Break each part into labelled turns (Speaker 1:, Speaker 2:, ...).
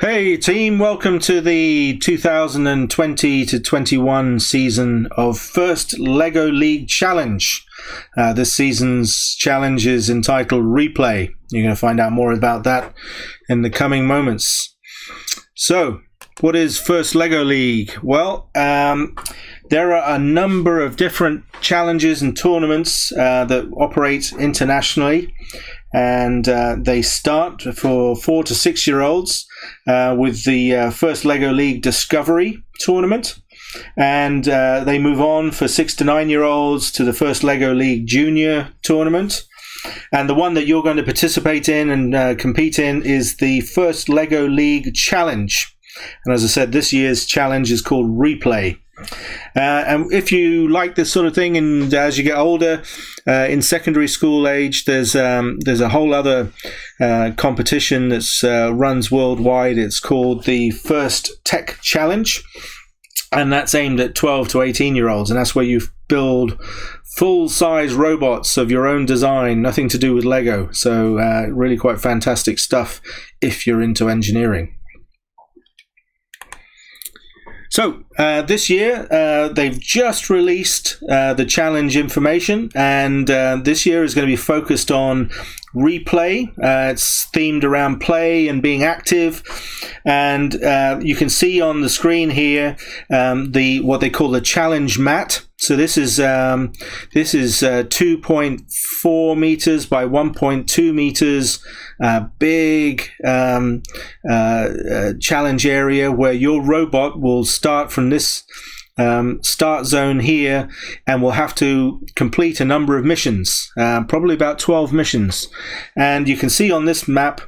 Speaker 1: Hey team, welcome to the 2020 to 21 season of First LEGO League Challenge. This season's challenge is entitled Replay. You're going to find out more about that in the coming moments. So, what is First LEGO League? Well, there are a number of different challenges and tournaments that operate internationally. And they start for 4 to 6 year olds with the First LEGO League Discovery Tournament. And they move on for 6 to 9 year olds to the First LEGO League Junior Tournament. And the one that you're going to participate in and compete in is the First LEGO League Challenge. And as I said, this year's challenge is called Replay. And if you like this sort of thing, and as you get older, in secondary school age, there's a whole other competition that runs worldwide. It's called the First Tech Challenge, and that's aimed at 12 to 18 year olds, and that's where you build full-size robots of your own design, nothing to do with Lego. So really quite fantastic stuff if you're into engineering. So this year they've just released the challenge information, and this year is going to be focused on replay. It's themed around play and being active, and you can see on the screen here what they call the challenge mat. So this is 2.4 meters by 1.2 meters, big challenge area where your robot will start from this start zone here, and will have to complete a number of missions, probably about 12 missions. And you can see on this map,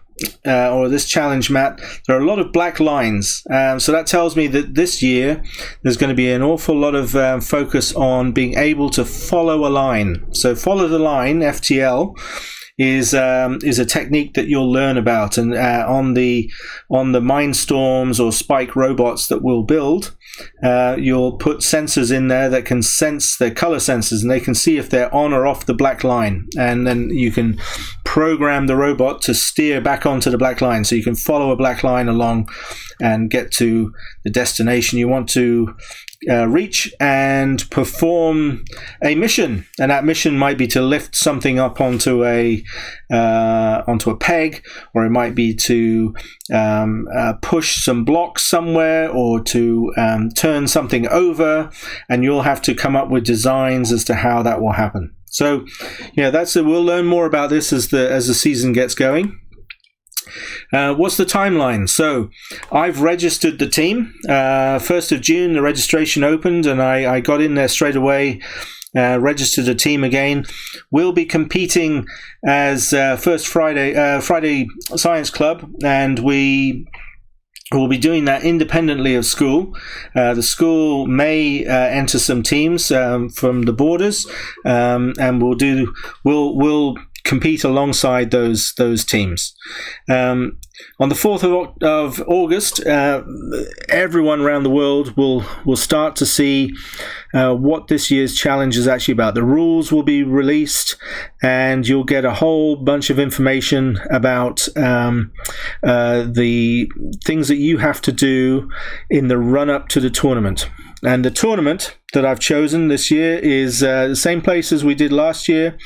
Speaker 1: or this challenge map, there are a lot of black lines. So that tells me that this year there's going to be an awful lot of focus on being able to follow a line. So follow the line, FTL, is a technique that you'll learn about, and on the Mindstorms or Spike robots that we'll build, you'll put sensors in there that can sense, their color sensors, and they can see if they're on or off the black line, and then you can program the robot to steer back onto the black line, so you can follow a black line along and get to the destination you want to reach and perform a mission. And that mission might be to lift something up onto a peg, or it might be to push some blocks somewhere, or to turn something over, and you'll have to come up with designs as to how that will happen. So yeah, we'll learn more about this as the season gets going. What's the timeline? So I've registered the team. 1st of June the registration opened, and I got in there straight away, registered a team again. We'll be competing as First Friday Science Club, and we'll be doing that independently of school. The school may enter some teams from the borders, and we'll compete alongside those teams. On the 4th of August, everyone around the world will start to see what this year's challenge is actually about. The rules will be released, and you'll get a whole bunch of information about the things that you have to do in the run-up to the tournament. And the tournament that I've chosen this year is the same place as we did last year.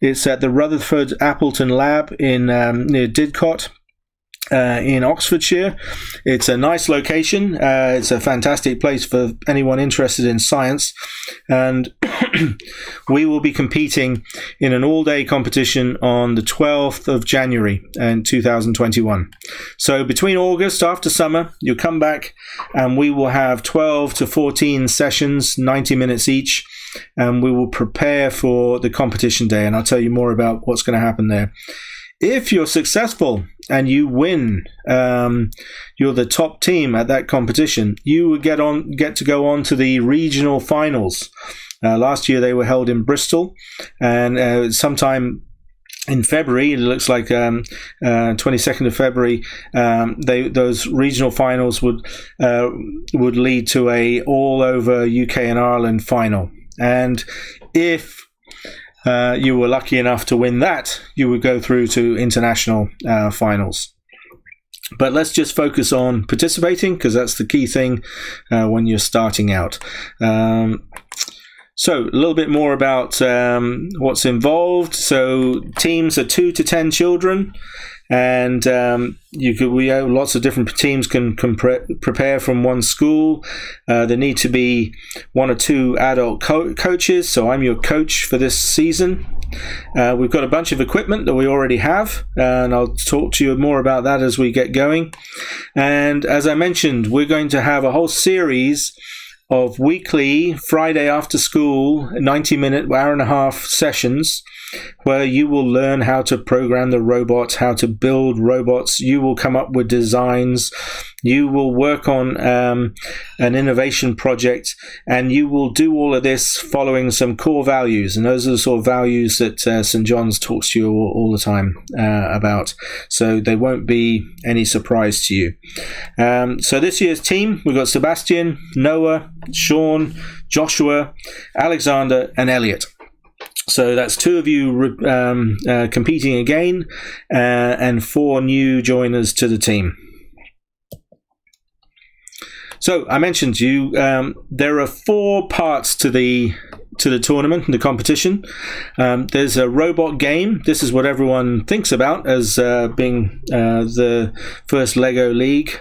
Speaker 1: It's at the Rutherford Appleton Lab in near Didcot in Oxfordshire. It's a nice location. It's a fantastic place for anyone interested in science. And we will be competing in an all-day competition on the 12th of January in 2021. So between August, after summer, you'll come back, and we will have 12 to 14 sessions, 90 minutes each. And we will prepare for the competition day, and I'll tell you more about what's going to happen there. If you're successful and you win, you're the top team at that competition, you will get to go on to the regional finals. Last year they were held in Bristol, and sometime in February, it looks like 22nd of February, those regional finals would lead to a all over UK and Ireland final. And if you were lucky enough to win that, you would go through to international finals. But let's just focus on participating, because that's the key thing when you're starting out. So a little bit more about what's involved. So teams are 2 to 10 children, and we have lots of different teams can prepare from one school. There need to be 1 or 2 adult coaches. So I'm your coach for this season. We've got a bunch of equipment that we already have, and I'll talk to you more about that as we get going. And as I mentioned, we're going to have a whole series of weekly Friday after school 90-minute, hour and a half sessions where you will learn how to program the robots, how to build robots. You will come up with designs. You will work on an innovation project, and you will do all of this following some core values. And those are the sort of values that St. John's talks to you all the time about. So they won't be any surprise to you. So this year's team, we've got Sebastian, Noah, Sean, Joshua, Alexander, and Elliot. So that's 2 of you competing again, and 4 new joiners to the team. So I mentioned to you, there are 4 parts to the tournament, the competition. There's a robot game. This is what everyone thinks about as being the first Lego League.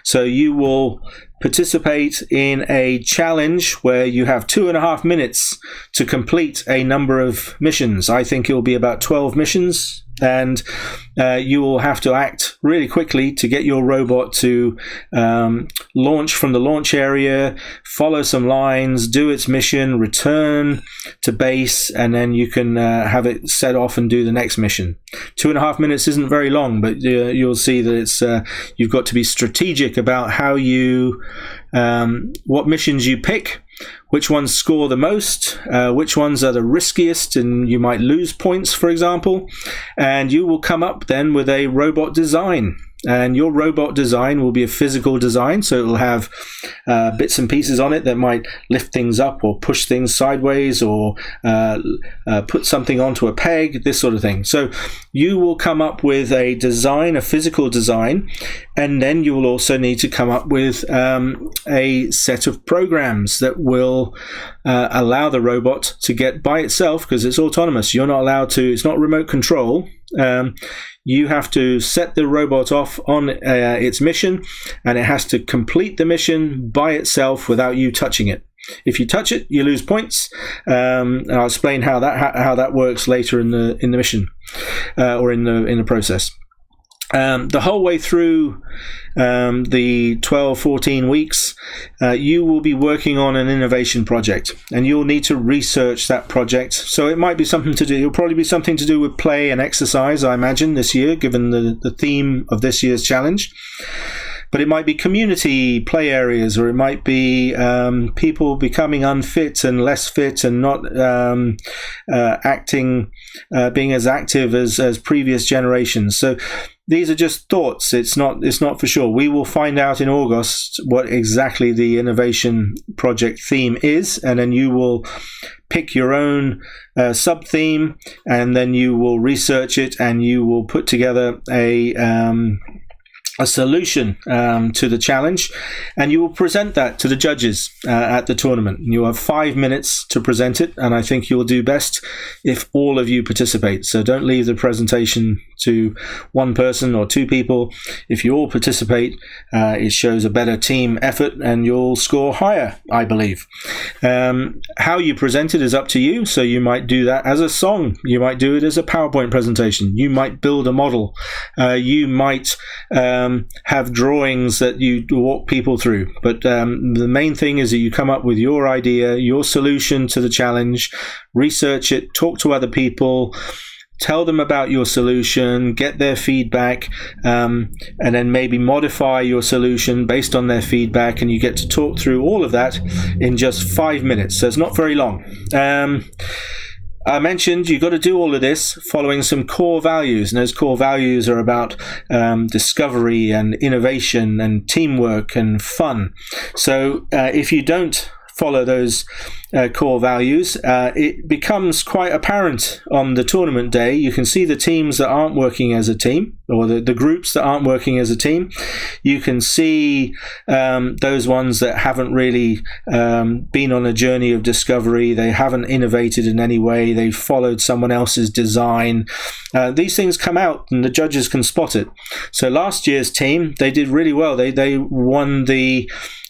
Speaker 1: So you will participate in a challenge where you have 2.5 minutes to complete a number of missions. I think it will be about 12 missions, and you will have to act really quickly to get your robot to launch from the launch area, follow some lines, do its mission, return to base, and then you can have it set off and do the next mission. 2.5 minutes isn't very long, but you'll see that it's you've got to be strategic about how you what missions you pick, which ones score the most, which ones are the riskiest, and you might lose points, for example, and you will come up then with a robot design. And your robot design will be a physical design, so it will have bits and pieces on it that might lift things up or push things sideways or put something onto a peg, this sort of thing. So you will come up with a design, a physical design, and then you will also need to come up with a set of programs that will allow the robot to get by itself, because it's autonomous. You're not allowed to, it's not remote control. You have to set the robot off on its mission, and it has to complete the mission by itself without you touching it. If you touch it, you lose points. And I'll explain how that works later in the mission or in the process. The whole way through the 12-14 weeks, you will be working on an innovation project, and you'll need to research that project. So it might be something to do, it'll probably be something to do with play and exercise, I imagine, this year, given the theme of this year's challenge. But it might be community play areas, or it might be people becoming unfit and less fit and not being as active as previous generations. So these are just thoughts. It's not for sure. We will find out in August what exactly the innovation project theme is, and then you will pick your own sub-theme, and then you will research it, and you will put together a solution to the challenge, and you will present that to the judges at the tournament. You have 5 minutes to present it, and I think you'll do best if all of you participate. So don't leave the presentation to one person or 2 people. If you all participate, it shows a better team effort, and you'll score higher, I believe. How you present it is up to you. So you might do that as a song. You might do it as a PowerPoint presentation. You might build a model. You might have drawings that you walk people through. But the main thing is that you come up with your idea, your solution to the challenge, research it, talk to other people, tell them about your solution, get their feedback, and then maybe modify your solution based on their feedback, and you get to talk through all of that in just 5 minutes. So it's not very long. I mentioned you've got to do all of this following some core values, and those core values are about discovery and innovation and teamwork and fun. So if you don't follow those core values, it becomes quite apparent on the tournament day. You can see the teams that aren't working as a team, or the groups that aren't working as a team. You can see those ones that haven't really been on a journey of discovery. They haven't innovated in any way. They've followed someone else's design. These things come out and the judges can spot it. So last year's team, they did really well. They won the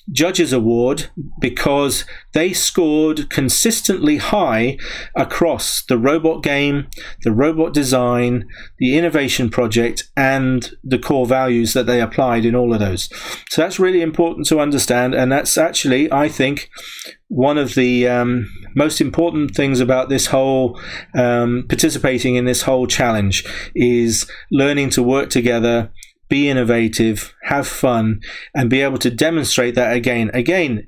Speaker 1: Judges Award because they scored consistently high across the robot game, the robot design, the innovation project, and the core values that they applied in all of those. So that's really important to understand, and that's actually, I think, one of the most important things about this whole participating in this whole challenge is learning to work together, be innovative, have fun, and be able to demonstrate that again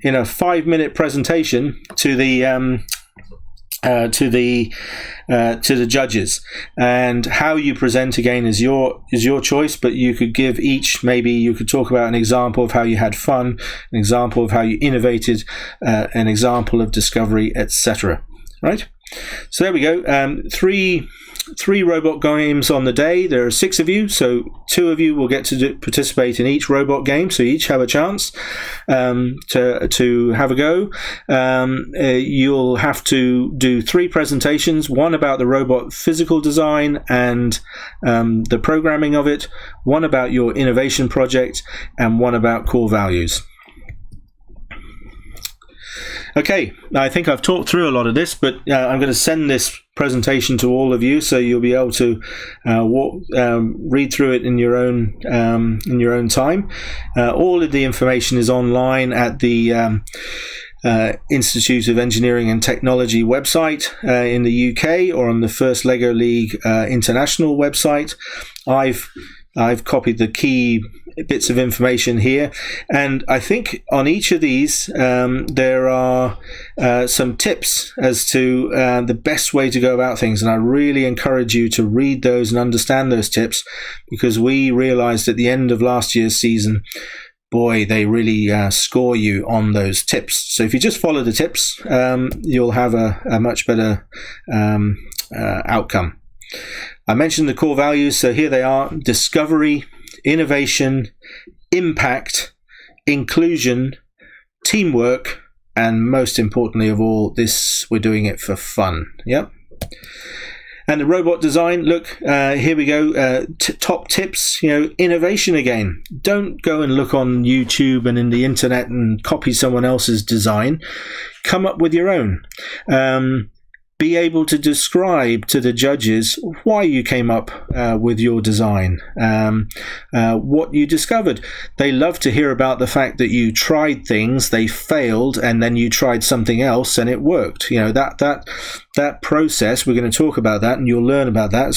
Speaker 1: in a 5-minute presentation to the judges. And how you present again is your choice, but you could give each, maybe you could talk about an example of how you had fun, an example of how you innovated, an example of discovery, etc. Right? So there we go. Three robot games on the day. There are 6 of you, so 2 of you will get to participate in each robot game, so each have a chance to have a go. You'll have to do 3 presentations, one about the robot physical design and the programming of it, one about your innovation project, and one about core values. Okay, I think I've talked through a lot of this, but I'm going to send this presentation to all of you, so you'll be able to read through it in your own time. All of the information is online at the Institute of Engineering and Technology website in the UK, or on the First Lego League International website. I've copied the key bits of information here, and I think on each of these there are some tips as to the best way to go about things, and I really encourage you to read those and understand those tips, because we realized at the end of last year's season, boy, they really score you on those tips. So if you just follow the tips, you'll have a much better outcome. I mentioned the core values, so here they are: discovery, innovation, impact, inclusion, teamwork, and most importantly of all, we're doing it for fun. Yep. And the robot design, look, here we go. Top tips, innovation again. Don't go and look on YouTube and in the internet and copy someone else's design. Come up with your own. Be able to describe to the judges why you came up with your design, what you discovered. They love to hear about the fact that you tried things, they failed, and then you tried something else and it worked. That process, we're going to talk about that, and you'll learn about that,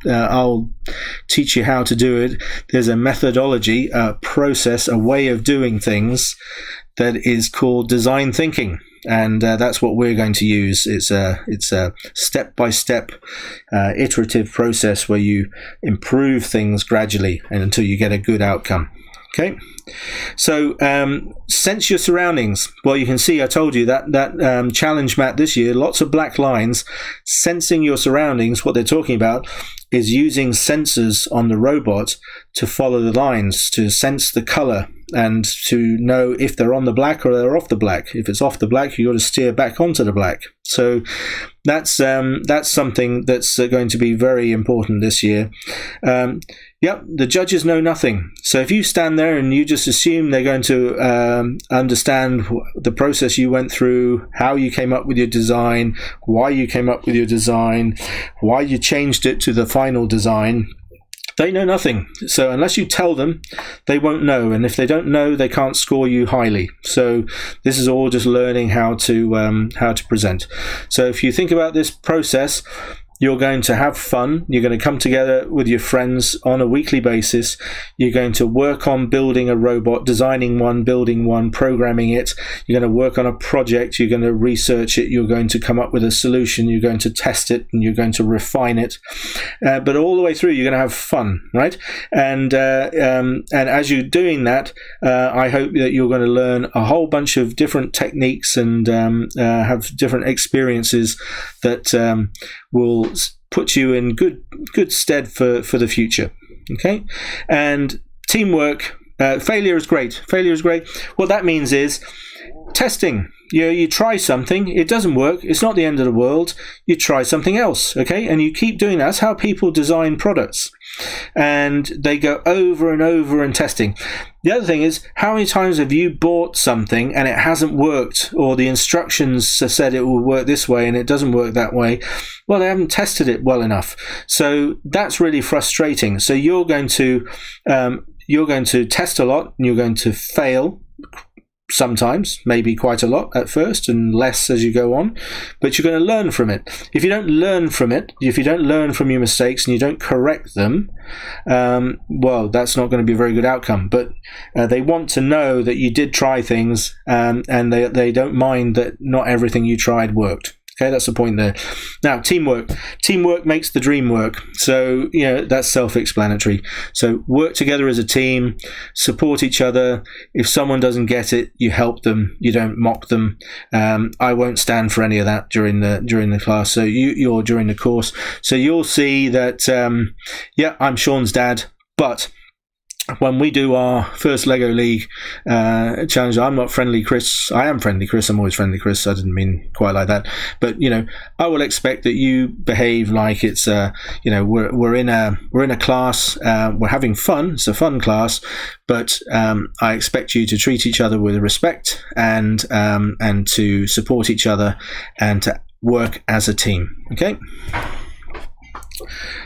Speaker 1: I'll teach you how to do it. There's a methodology, a process, a way of doing things that is called design thinking. And that's what we're going to use. It's a step-by-step iterative process where you improve things gradually and until you get a good outcome. Okay, so sense your surroundings. Well, you can see I told you that challenge mat this year, lots of black lines. Sensing your surroundings, what they're talking about is using sensors on the robot to follow the lines, to sense the color, and to know if they're on the black or they're off the black. If it's off the black, you've got to steer back onto the black. So that's something that's going to be very important this year. Yep, the judges know nothing. So if you stand there and you just assume they're going to understand the process you went through, how you came up with your design, why you came up with your design, why you changed it to the final design, they know nothing. So unless you tell them, they won't know. And if they don't know, they can't score you highly. So this is all just learning how to present. So if you think about this process, You're going to have fun. You're going to come together with your friends on a weekly basis. You're going to work on building a robot, designing one, building one, programming it. You're going to work on a project. You're going to research it. You're going to come up with a solution. You're going to test it, and you're going to refine it. But all the way through, you're going to have fun, right? And as you're doing that, I hope that you're going to learn a whole bunch of different techniques and have different experiences that will put you in good stead for the future. Okay, and teamwork. Failure is great. What that means is testing. You try something, it doesn't work, it's not the end of the world. You try something else, okay, and you keep doing that. That's how people design products, and they go over and over and testing. The other thing is, how many times have you bought something and it hasn't worked, or the instructions said it will work this way and it doesn't work that way? Well, they haven't tested it well enough. So that's really frustrating. So you're going to test a lot, and you're going to fail sometimes, maybe quite a lot at first and less as you go on, but you're going to learn from it. If you don't learn from it, if you don't learn from your mistakes and you don't correct them, well, that's not going to be a very good outcome. But they want to know that you did try things, and they don't mind that not everything you tried worked. Okay, that's the point there. Now, teamwork. Teamwork makes the dream work. So, that's self-explanatory. So work together as a team, support each other. If someone doesn't get it, you help them. You don't mock them. I won't stand for any of that during the class. So you're during the course. So you'll see that, I'm Sean's dad, but when we do our first Lego League challenge, I'm not Friendly Chris. I am Friendly Chris. I'm always Friendly Chris. I didn't mean quite like that. But I will expect that you behave like it's we're in a class. We're having fun. It's a fun class, but I expect you to treat each other with respect and to support each other and to work as a team. Okay.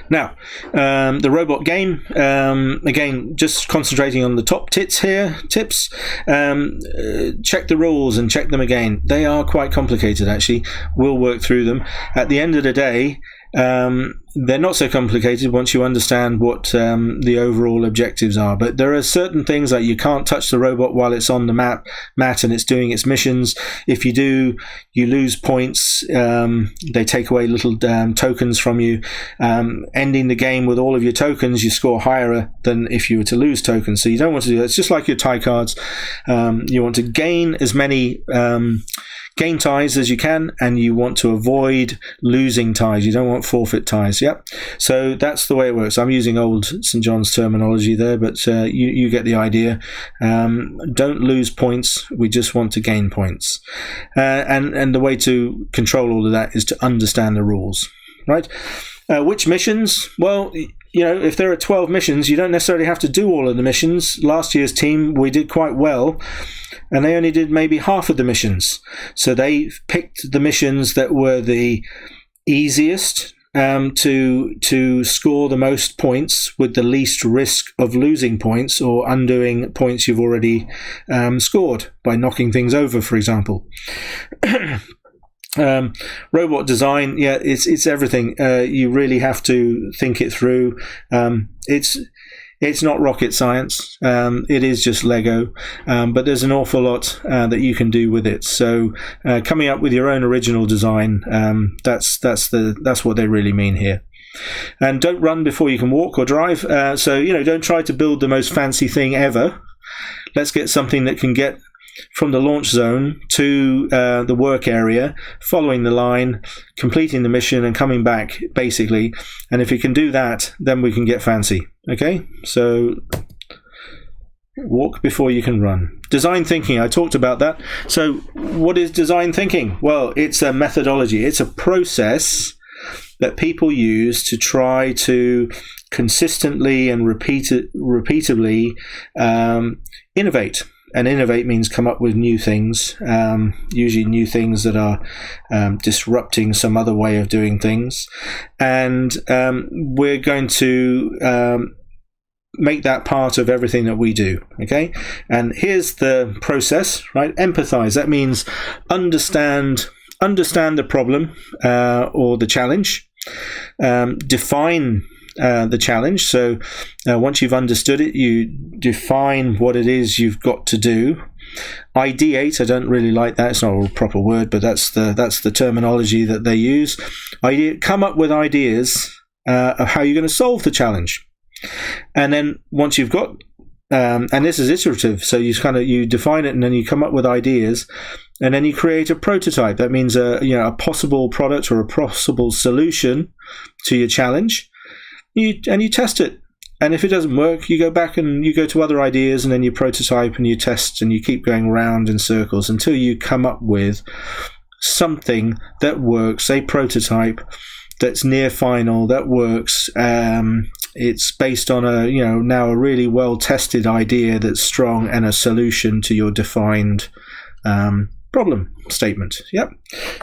Speaker 1: Now, the robot game, again, just concentrating on the top tips. Check the rules and check them again. They are quite complicated, actually. We'll work through them. At the end of the day, they're not so complicated once you understand what the overall objectives are. But there are certain things like you can't touch the robot while it's on the mat and it's doing its missions. If you do, you lose points. They take away little tokens from you. Ending the game with all of your tokens, you score higher than if you were to lose tokens. So you don't want to do that. It's just like your tie cards. You want to gain as many gain ties as you can, and you want to avoid losing ties. You don't want forfeit ties. Yep. So that's the way it works. I'm using old St. John's terminology there, but you get the idea. Don't lose points. We just want to gain points. And the way to control all of that is to understand the rules, right? Which missions? Well, if there are 12 missions, you don't necessarily have to do all of the missions. Last year's team, we did quite well, and they only did maybe half of the missions. So they picked the missions that were the easiest to score the most points with the least risk of losing points or undoing points you've already scored by knocking things over, for example. Robot design, it's everything. You really have to think it through. It's not rocket science. It is just Lego, but there's an awful lot that you can do with it. So coming up with your own original design, that's what they really mean here. And don't run before you can walk or drive. So don't try to build the most fancy thing ever. Let's get something that can get from the launch zone to the work area, following the line, completing the mission and coming back, basically. And if you can do that, then we can get fancy. Okay, so walk before you can run. Design thinking, I talked about that. So what is design thinking? Well, it's a methodology. It's a process that people use to try to consistently and repeatedly innovate. And innovate means come up with new things, usually new things that are disrupting some other way of doing things. And we're going to make that part of everything that we do, okay? And here's the process, right? Empathize. That means understand the problem or the challenge. define the challenge. So once you've understood it, you define what it is you've got to do. Ideate, I don't really like that. It's not a proper word, but that's the terminology that they use. Come up with ideas of how you're going to solve the challenge. And then once you've got, and this is iterative, so you define it and then you come up with ideas, and then you create a prototype. That means a possible product or a possible solution to your challenge. You test it. And if it doesn't work, you go back and you go to other ideas, and then you prototype and you test, and you keep going round in circles until you come up with something that works, a prototype that's near final, that works. It's based on now a really well tested idea that's strong, and a solution to your defined problem statement. Yep.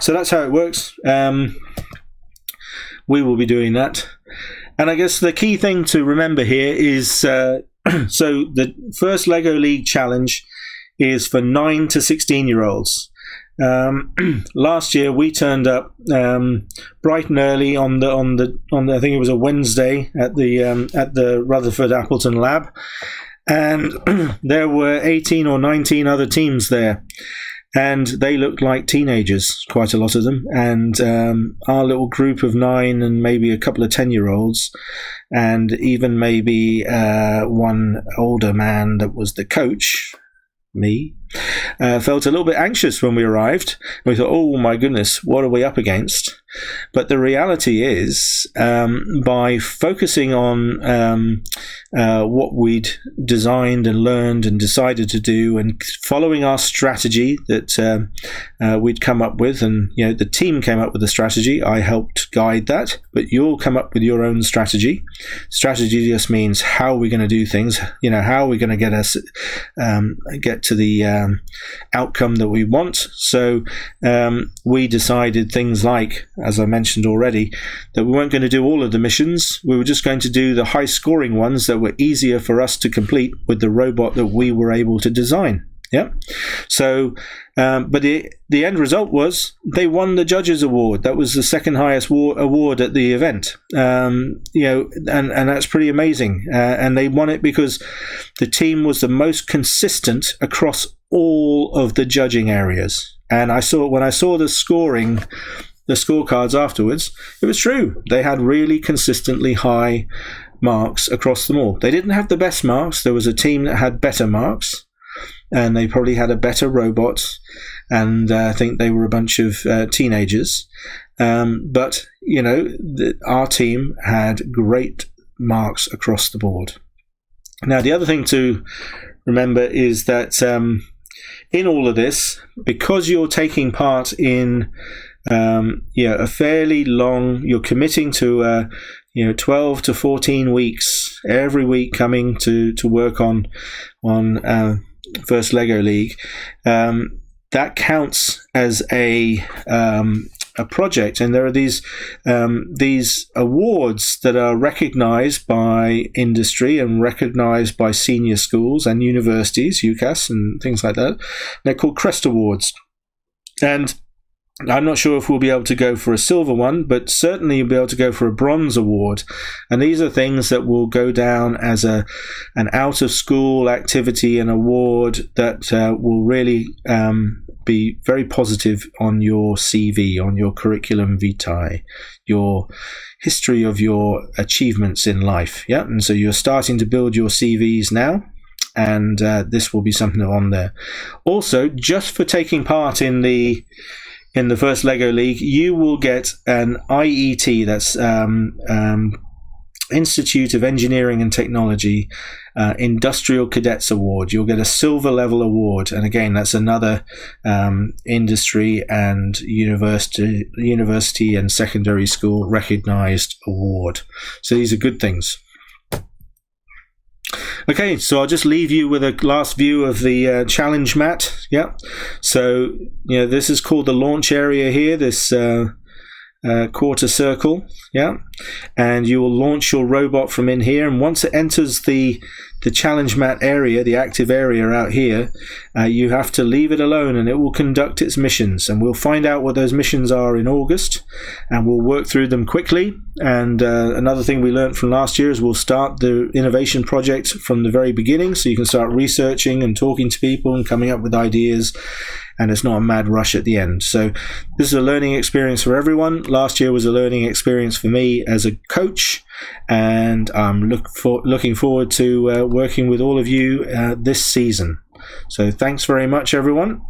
Speaker 1: So that's how it works. We will be doing that. And I guess the key thing to remember here is, so the first LEGO League challenge is for 9 to 16-year-olds. Last year we turned up bright and early on the I think it was a Wednesday at the Rutherford Appleton Lab, and there were 18 or 19 other teams there. And they looked like teenagers, quite a lot of them. And our little group of 9 and maybe a couple of 10-year-olds, and even maybe one older man that was the coach, me, felt a little bit anxious when we arrived. We thought, oh my goodness, what are we up against? But the reality is, by focusing on what we'd designed and learned and decided to do, and following our strategy that we'd come up with, and the team came up with the strategy. I helped guide that, but you'll come up with your own strategy. Strategy just means how are we going to do things. How are we going to get to the outcome that we want. So we decided things like, as I mentioned already, that we weren't going to do all of the missions. We were just going to do the high scoring ones that were easier for us to complete with the robot that we were able to design. Yeah. So, but the end result was they won the Judges Award. That was the second highest award at the event. And that's pretty amazing. And they won it because the team was the most consistent across all of the judging areas. And when I saw the scorecards afterwards, it was true. They had really consistently high marks across them all. They didn't have the best marks. There was a team that had better marks, and they probably had a better robot, and I think they were a bunch of teenagers. But our team had great marks across the board. Now, the other thing to remember is that in all of this, because you're taking part in a fairly long, you're committing to 12 to 14 weeks every week coming to work on First LEGO League. That counts as a project, and there are these awards that are recognized by industry and recognized by senior schools and universities, UCAS and things like that. They're called CREST Awards, and I'm not sure if we'll be able to go for a silver one, but certainly you'll be able to go for a bronze award. And these are things that will go down as an out-of-school activity, an award that will really be very positive on your CV, on your curriculum vitae, your history of your achievements in life. Yeah, and so you're starting to build your CVs now. And this will be something on there. Also, just for taking part in the first LEGO League, you will get an IET, that's Institute of Engineering and Technology Industrial Cadets Award. You'll get a silver level award, and again, that's another industry and university and secondary school recognized award. So these are good things. Okay, so I'll just leave you with a last view of the challenge mat. Yeah, so this is called the launch area here, this quarter circle. Yeah, and you will launch your robot from in here, and once it enters the the challenge mat area, the active area out here, you have to leave it alone and it will conduct its missions. And we'll find out what those missions are in August, and we'll work through them quickly. And another thing we learned from last year is we'll start the innovation project from the very beginning, so you can start researching and talking to people and coming up with ideas, and it's not a mad rush at the end. So this is a learning experience for everyone. Last year was a learning experience for me as a coach, and I'm looking forward to working with all of you this season. So thanks very much, everyone,